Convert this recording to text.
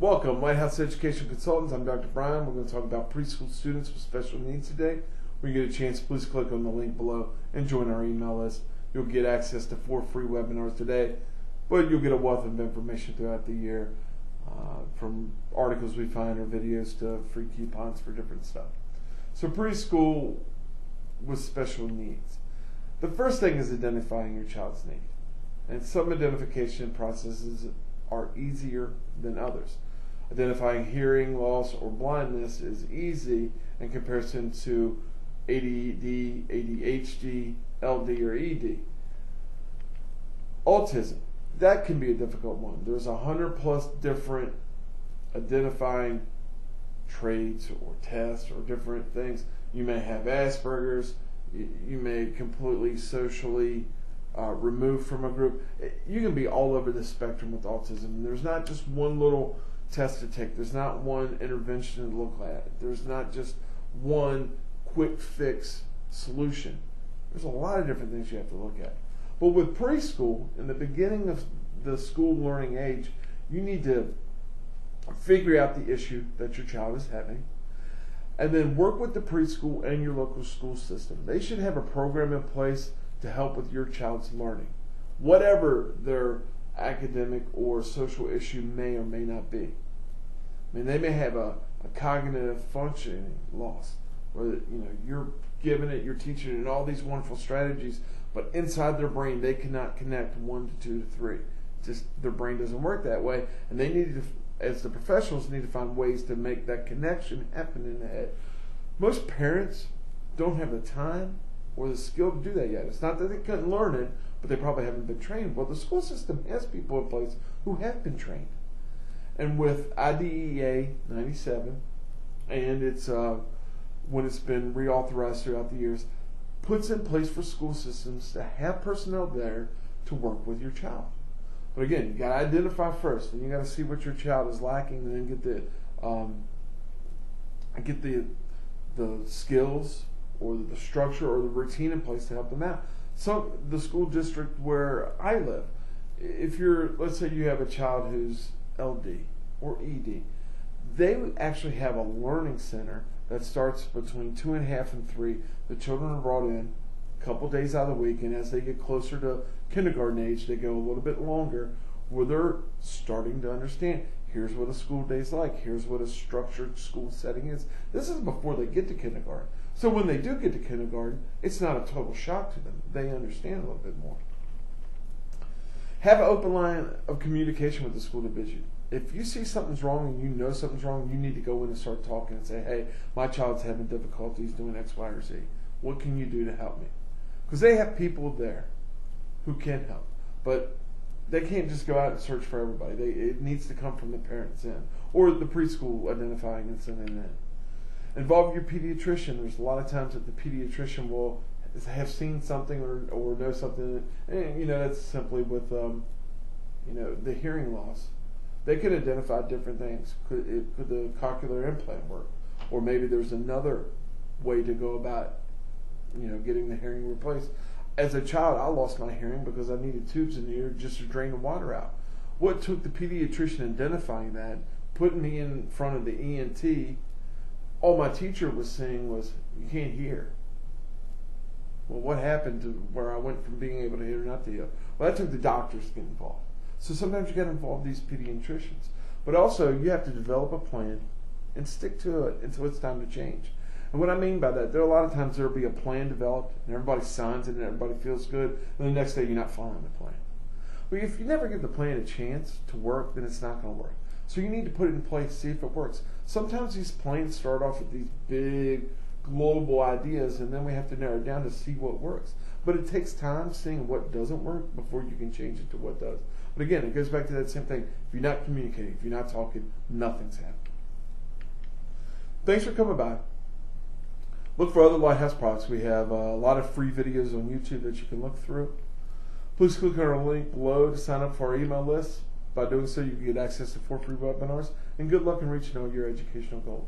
Welcome, Lighthouse Education Consultants. I'm Dr. Bryan. We're going to talk about preschool students with special needs today. When you get a chance, please click on the link below and join our email list. You'll get access to 4 free webinars today, but you'll get a wealth of information throughout the year, from articles we find or videos to free coupons for different stuff. So preschool with special needs. The first thing is identifying your child's need. And some identification processes are easier than others. Identifying hearing loss or blindness is easy in comparison to ADD, ADHD, LD, or ED. Autism, that can be a difficult one. There's 100+ different identifying traits or tests or different things. You may have Asperger's, you may completely socially removed from a group. You can be all over the spectrum with autism. There's not just one little test to take. There's not one intervention to look at. There's not just one quick fix solution. There's a lot of different things you have to look at. But with preschool, in the beginning of the school learning age, you need to figure out the issue that your child is having, and then work with the preschool and your local school system. They should have a program in place to help with your child's learning, whatever their academic or social issue may or may not be. I mean, they may have a cognitive functioning loss, where you're giving it, you're teaching it all these wonderful strategies, but inside their brain they cannot connect 1 to 2 to 3. Just their brain doesn't work that way, and they need to, as the professionals, need to find ways to make that connection happen in the head. Most parents don't have the time or the skill to do that yet. It's not that they couldn't learn it, but they probably haven't been trained. Well, the school system has people in place who have been trained. And with IDEA 97, and it's when it's been reauthorized throughout the years, puts in place for school systems to have personnel there to work with your child. But again, you got to identify first, and you got to see what your child is lacking, and then get the skills or the structure or the routine in place to help them out. The school district where I live, let's say you have a child who's LD or ED, they actually have a learning center that starts between 2.5 and 3. The children are brought in a couple days out of the week, and as they get closer to kindergarten age, they go a little bit longer, where they're starting to understand, here's what a school day is like, here's what a structured school setting is. This is before they get to kindergarten. So when they do get to kindergarten, it's not a total shock to them. They understand a little bit more. Have an open line of communication with the school division. If you see something's wrong and you know something's wrong, you need to go in and start talking and say, hey, my child's having difficulties doing X, Y, or Z. What can you do to help me? Because they have people there who can help. But they can't just go out and search for everybody. It needs to come from the parents in, or the preschool identifying and sending in. Involve your pediatrician. There's a lot of times that the pediatrician will have seen something or know something, and that's simply with the hearing loss. They could identify different things. Could the cochlear implant work, or maybe there's another way to go about getting the hearing replaced. As a child, I lost my hearing because I needed tubes in the ear just to drain the water out. What took the pediatrician identifying that, putting me in front of the ENT, all my teacher was saying was, you can't hear. Well, what happened to where I went from being able to hear to not to hear? Well, that took the doctors to get involved. So sometimes you got to involve these pediatricians. But also, you have to develop a plan and stick to it until it's time to change. And what I mean by that, there are a lot of times there will be a plan developed, and everybody signs it, and everybody feels good, and the next day you're not following the plan. But if you never give the plan a chance to work, then it's not going to work. So you need to put it in place, see if it works. Sometimes these plans start off with these big global ideas, and then we have to narrow it down to see what works. But it takes time seeing what doesn't work before you can change it to what does. But again, it goes back to that same thing. If you're not communicating, if you're not talking, nothing's happening. Thanks for coming by. Look for other Lighthouse products. We have a lot of free videos on YouTube that you can look through. Please click on our link below to sign up for our email list. By doing so, you can get access to 4 free webinars. And good luck in reaching all your educational goals.